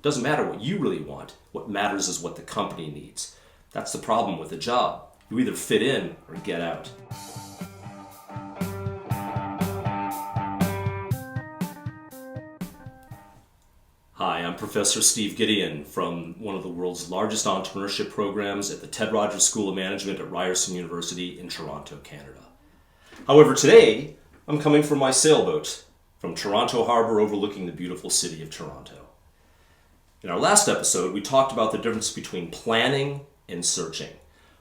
doesn't matter what you really want. What matters is what the company needs. That's the problem with a job. You either fit in or get out. Hi, I'm Professor Steve Gedeon from one of the world's largest entrepreneurship programs at the Ted Rogers School of Management at Ryerson University in Toronto, Canada. However, today I'm coming from my sailboat from Toronto Harbor overlooking the beautiful city of Toronto. In our last episode, we talked about the difference between planning and searching.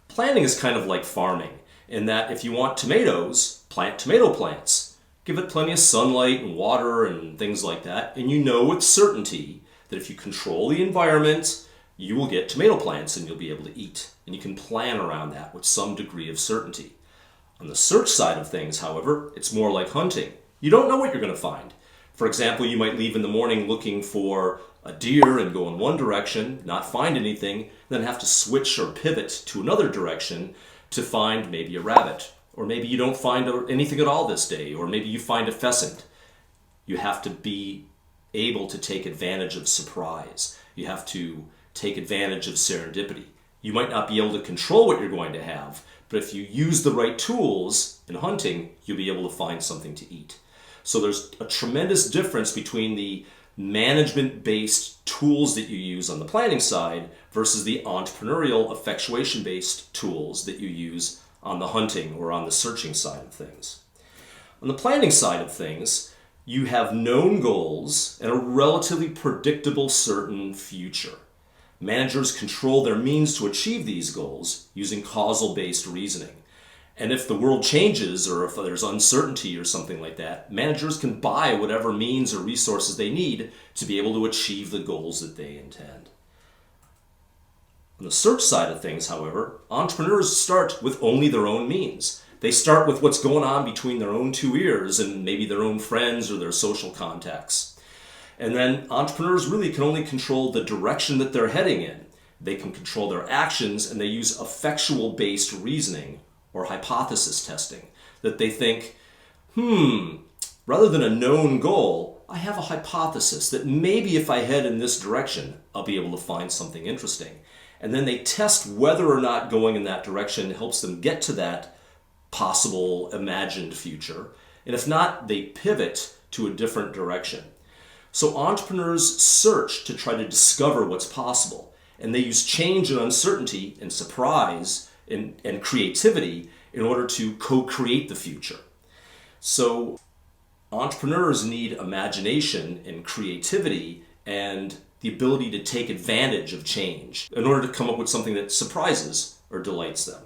Planning is kind of like farming in that if you want tomatoes, plant tomato plants. Give it plenty of sunlight and water and things like that, and you know with certainty that if you control the environment, you will get tomato plants and you'll be able to eat. And you can plan around that with some degree of certainty. On the search side of things, however, it's more like hunting. You don't know what you're going to find. For example, you might leave in the morning looking for a deer and go in one direction, not find anything, then have to switch or pivot to another direction to find maybe a rabbit. Or maybe you don't find anything at all this day, or maybe you find a pheasant. You have to be able to take advantage of surprise. You have to take advantage of serendipity. You might not be able to control what you're going to have, but if you use the right tools in hunting, you'll be able to find something to eat. So there's a tremendous difference between the management-based tools that you use on the planning side versus the entrepreneurial effectuation-based tools that you use on the hunting or on the searching side of things. On the planning side of things, you have known goals and a relatively predictable certain future. Managers control their means to achieve these goals using causal-based reasoning. And if the world changes or if there's uncertainty or something like that, managers can buy whatever means or resources they need to be able to achieve the goals that they intend. On the search side of things, however, entrepreneurs start with only their own means. They start with what's going on between their own two ears and maybe their own friends or their social contacts. And then entrepreneurs really can only control the direction that they're heading in. They can control their actions, and they use effectual-based reasoning or hypothesis testing, that they think, rather than a known goal, I have a hypothesis that maybe if I head in this direction, I'll be able to find something interesting. And then they test whether or not going in that direction helps them get to that possible imagined future. And if not, they pivot to a different direction. So entrepreneurs search to try to discover what's possible. And they use change and uncertainty and surprise and creativity in order to co-create the future. So entrepreneurs need imagination and creativity and the ability to take advantage of change in order to come up with something that surprises or delights them.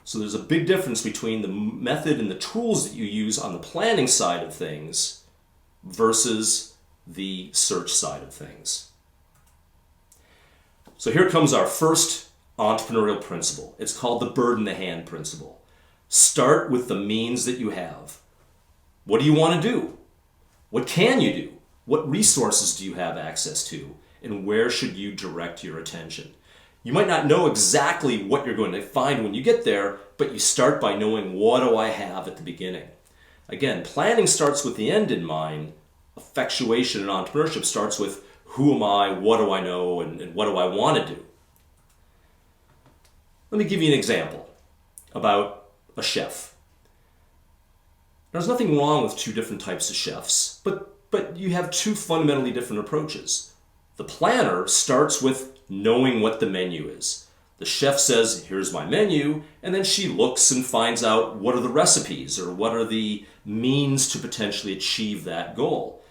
So there's a big difference between the method and the tools that you use on the planning side of things versus the search side of things. So here comes our first entrepreneurial principle. It's called the bird in the hand principle. Start with the means that you have. What do you want to do? What can you do? What resources do you have access to? And where should you direct your attention? You might not know exactly what you're going to find when you get there, but you start by knowing, what do I have at the beginning? Again, planning starts with the end in mind. Effectuation in entrepreneurship starts with, who am I, what do I know, and what do I want to do? Let me give you an example about a chef. There's nothing wrong with two different types of chefs, but you have two fundamentally different approaches. The planner starts with knowing what the menu is. The chef says, here's my menu, and then she looks and finds out what are the recipes or what are the means to potentially achieve that goal.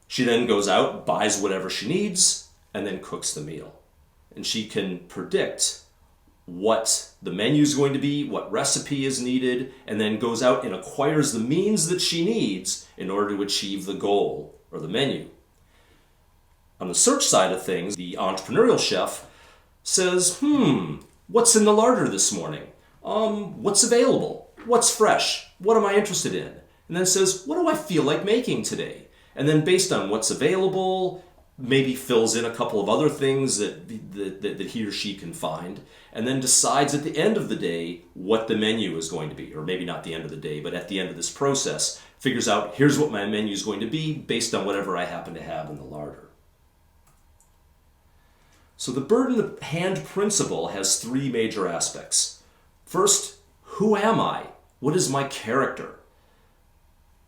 She then goes out, buys whatever she needs, and then cooks the meal. And she can predict what the menu is going to be, what recipe is needed, and then goes out and acquires the means that she needs in order to achieve the goal or the menu. On the search side of things, the entrepreneurial chef says, what's in the larder this morning? What's available? What's fresh? What am I interested in? And then says, what do I feel like making today? And then based on what's available, maybe fills in a couple of other things that he or she can find, and then decides at the end of the day what the menu is going to be, or maybe not the end of the day, but at the end of this process, figures out here's what my menu is going to be based on whatever I happen to have in the larder. So the bird in the hand principle has three major aspects. First, who am I? What is my character?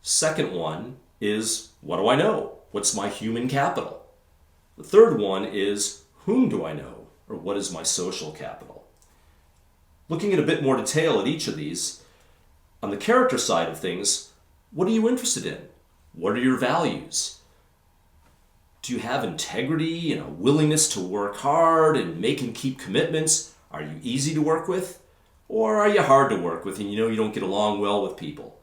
Second one is, what do I know? What's my human capital? The third one is, whom do I know? Or what is my social capital? Looking in a bit more detail at each of these, on the character side of things, what are you interested in? What are your values? Do you have integrity and a willingness to work hard and make and keep commitments? Are you easy to work with? Or are you hard to work with and you know you don't get along well with people?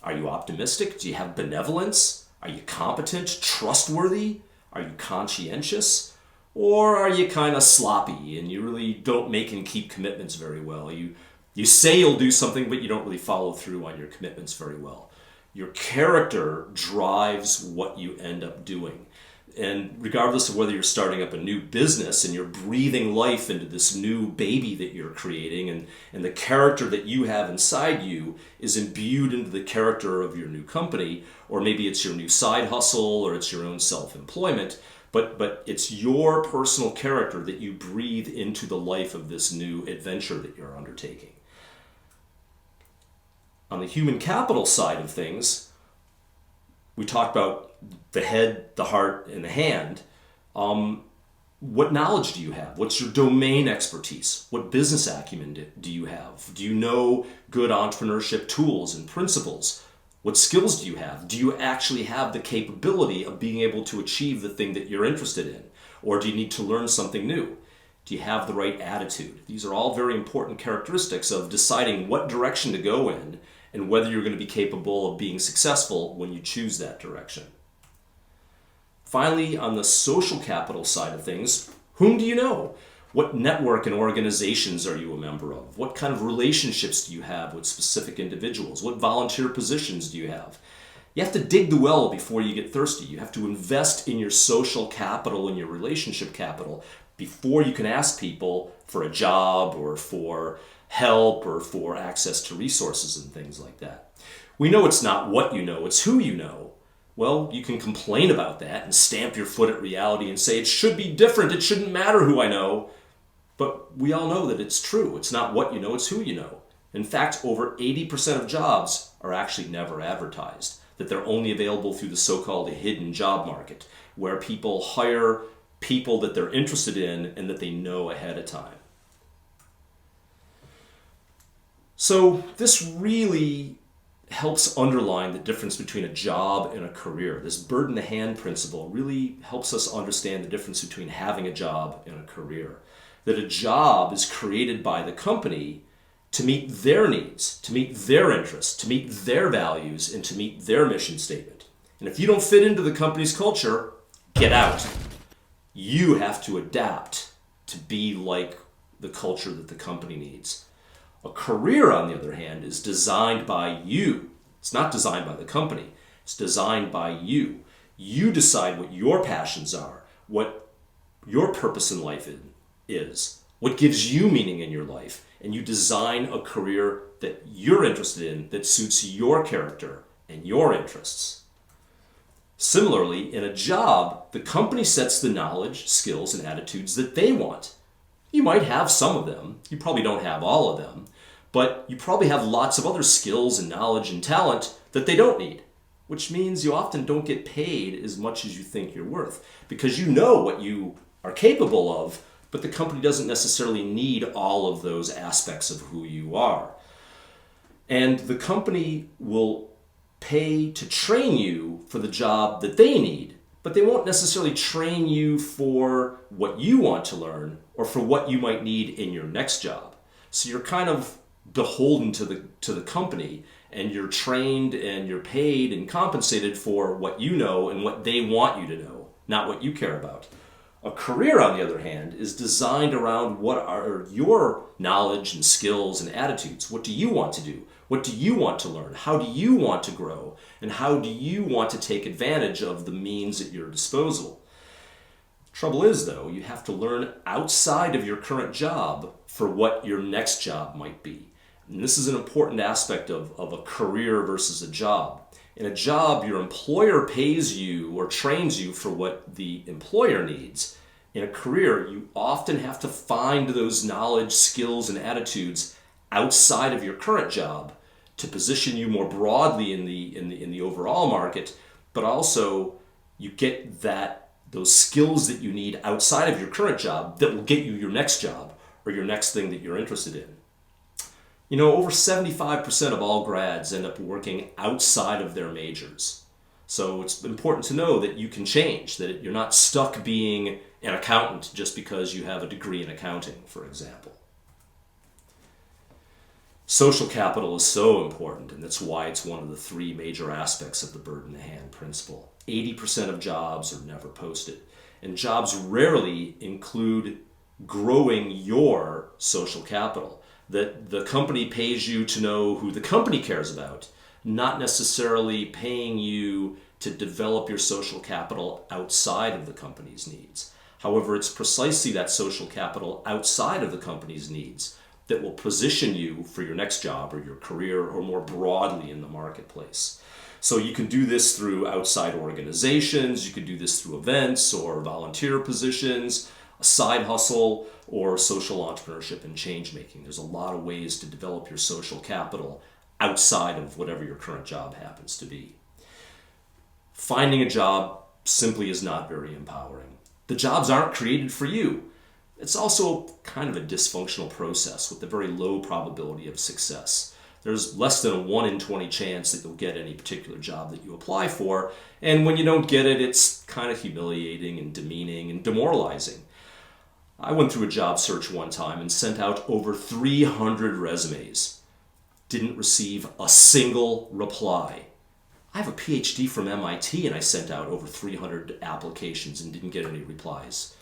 Are you optimistic? Do you have benevolence? Are you competent, trustworthy? Are you conscientious? Or are you kind of sloppy and you really don't make and keep commitments very well? You say you'll do something, but you don't really follow through on your commitments very well. Your character drives what you end up doing. And regardless of whether you're starting up a new business and you're breathing life into this new baby that you're creating, and the character that you have inside you is imbued into the character of your new company, or maybe it's your new side hustle or it's your own self-employment, but it's your personal character that you breathe into the life of this new adventure that you're undertaking. On the human capital side of things, we talked about the head, the heart, and the hand. What knowledge do you have? What's your domain expertise? What business acumen do you have? Do you know good entrepreneurship tools and principles? What skills do you have? Do you actually have the capability of being able to achieve the thing that you're interested in? Or do you need to learn something new? Do you have the right attitude? These are all very important characteristics of deciding what direction to go in and whether you're going to be capable of being successful when you choose that direction. Finally, on the social capital side of things, whom do you know? What network and organizations are you a member of? What kind of relationships do you have with specific individuals? What volunteer positions do you have? You have to dig the well before you get thirsty. You have to invest in your social capital and your relationship capital before you can ask people for a job or for help or for access to resources and things like that. We know it's not what you know, it's who you know. Well, you can complain about that and stamp your foot at reality and say it should be different, it shouldn't matter who I know. But we all know that it's true. It's not what you know, it's who you know. In fact, over 80% of jobs are actually never advertised, that they're only available through the so-called hidden job market, where people hire people that they're interested in and that they know ahead of time. So this really helps underline the difference between a job and a career. This bird in the hand principle really helps us understand the difference between having a job and a career. That a job is created by the company to meet their needs, to meet their interests, to meet their values, and to meet their mission statement. And if you don't fit into the company's culture, get out. You have to adapt to be like the culture that the company needs. A career, on the other hand, is designed by you. It's not designed by the company. It's designed by you. You decide what your passions are, what your purpose in life is, what gives you meaning in your life, and you design a career that you're interested in that suits your character and your interests. Similarly, in a job, the company sets the knowledge, skills, and attitudes that they want. You might have some of them. You probably don't have all of them. But you probably have lots of other skills and knowledge and talent that they don't need, which means you often don't get paid as much as you think you're worth because you know what you are capable of, but the company doesn't necessarily need all of those aspects of who you are. And the company will pay to train you for the job that they need, but they won't necessarily train you for what you want to learn or for what you might need in your next job. So you're kind of beholden to the company, and you're trained and you're paid and compensated for what you know and what they want you to know, not what you care about. A career, on the other hand, is designed around what are your knowledge and skills and attitudes. What do you want to do? What do you want to learn? How do you want to grow? And how do you want to take advantage of the means at your disposal? Trouble is, though, you have to learn outside of your current job for what your next job might be. And this is an important aspect of a career versus a job. In a job, your employer pays you or trains you for what the employer needs. In a career, you often have to find those knowledge, skills, and attitudes outside of your current job to position you more broadly in the overall market, but also you get those skills that you need outside of your current job that will get you your next job or your next thing that you're interested in. Over 75% of all grads end up working outside of their majors. So it's important to know that you can change, that you're not stuck being an accountant just because you have a degree in accounting, for example. Social capital is so important, and that's why it's one of the 3 major aspects of the bird in the hand principle. 80% of jobs are never posted, and jobs rarely include growing your social capital. That the company pays you to know who the company cares about, not necessarily paying you to develop your social capital outside of the company's needs. However, it's precisely that social capital outside of the company's needs that will position you for your next job or your career or more broadly in the marketplace. So you can do this through outside organizations, you can do this through events or volunteer positions, a side hustle, or social entrepreneurship and change making. There's a lot of ways to develop your social capital outside of whatever your current job happens to be. Finding a job simply is not very empowering. The jobs aren't created for you. It's also kind of a dysfunctional process with a very low probability of success. There's less than a 1 in 20 chance that you'll get any particular job that you apply for, and when you don't get it, it's kind of humiliating and demeaning and demoralizing. I went through a job search one time and sent out over 300 resumes. Didn't receive a single reply. I have a PhD from MIT and I sent out over 300 applications and didn't get any replies.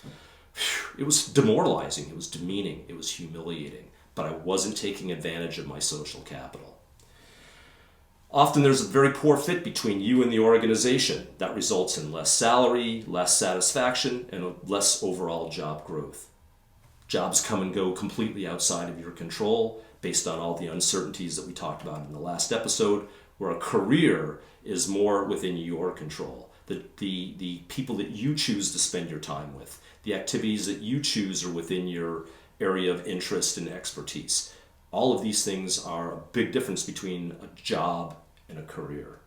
It was demoralizing, it was demeaning, it was humiliating, but I wasn't taking advantage of my social capital. Often there's a very poor fit between you and the organization that results in less salary, less satisfaction, and less overall job growth. Jobs come and go completely outside of your control based on all the uncertainties that we talked about in the last episode, where a career is more within your control. The people that you choose to spend your time with, the activities that you choose are within your area of interest and expertise. All of these things are a big difference between a job and a career.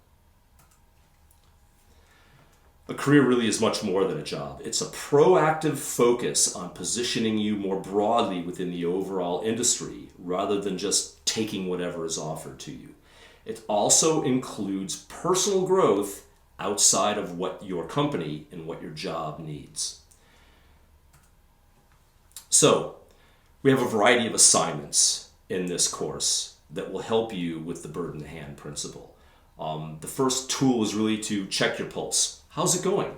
A career really is much more than a job. It's a proactive focus on positioning you more broadly within the overall industry rather than just taking whatever is offered to you. It also includes personal growth outside of what your company and what your job needs. So, we have a variety of assignments in this course that will help you with the bird in the hand principle. The first tool is really to check your pulse. How's it going?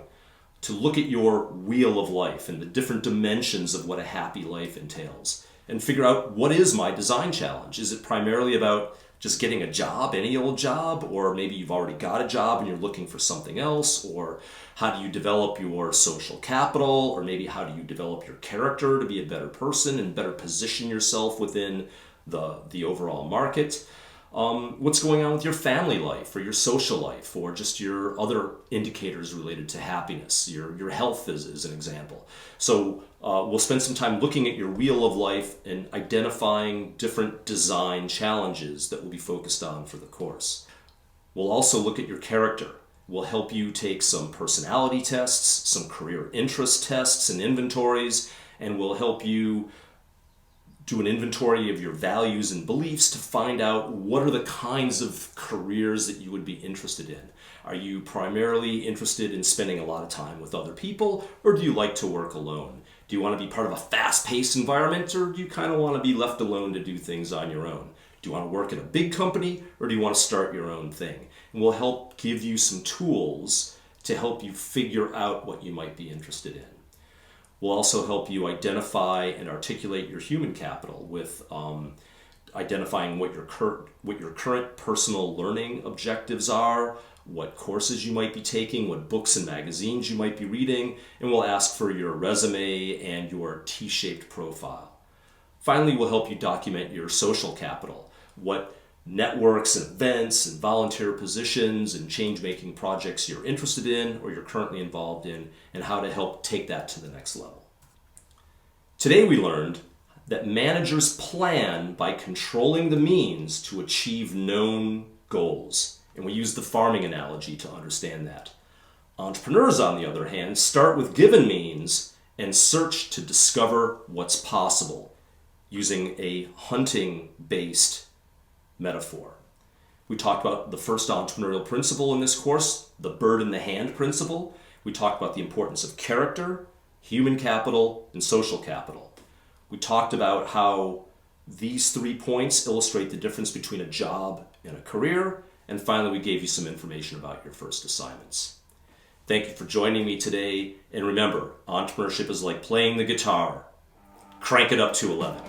To look at your wheel of life and the different dimensions of what a happy life entails and figure out, what is my design challenge? Is it primarily about just getting a job, any old job, or maybe you've already got a job and you're looking for something else, or how do you develop your social capital, or maybe how do you develop your character to be a better person and better position yourself within the overall market? What's going on with your family life or your social life or just your other indicators related to happiness, your health is an example. So we'll spend some time looking at your wheel of life and identifying different design challenges that we'll be focused on for the course. We'll also look at your character. We'll help you take some personality tests, some career interest tests and inventories, and we'll help you do an inventory of your values and beliefs to find out what are the kinds of careers that you would be interested in. Are you primarily interested in spending a lot of time with other people, or do you like to work alone? Do you want to be part of a fast-paced environment, or do you kind of want to be left alone to do things on your own? Do you want to work at a big company, or do you want to start your own thing? And we'll help give you some tools to help you figure out what you might be interested in. We'll also help you identify and articulate your human capital with identifying what your current personal learning objectives are, what courses you might be taking, what books and magazines you might be reading, and we'll ask for your resume and your T-shaped profile. Finally, we'll help you document your social capital, what networks and events and volunteer positions and change-making projects you're interested in or you're currently involved in, and how to help take that to the next level. Today we learned that managers plan by controlling the means to achieve known goals. And we use the farming analogy to understand that. Entrepreneurs, on the other hand, start with given means and search to discover what's possible using a hunting-based metaphor. We talked about the first entrepreneurial principle in this course, the bird in the hand principle. We talked about the importance of character, human capital, and social capital. We talked about how these 3 points illustrate the difference between a job and a career. And finally, we gave you some information about your first assignments. Thank you for joining me today. And remember, entrepreneurship is like playing the guitar. Crank it up to 11.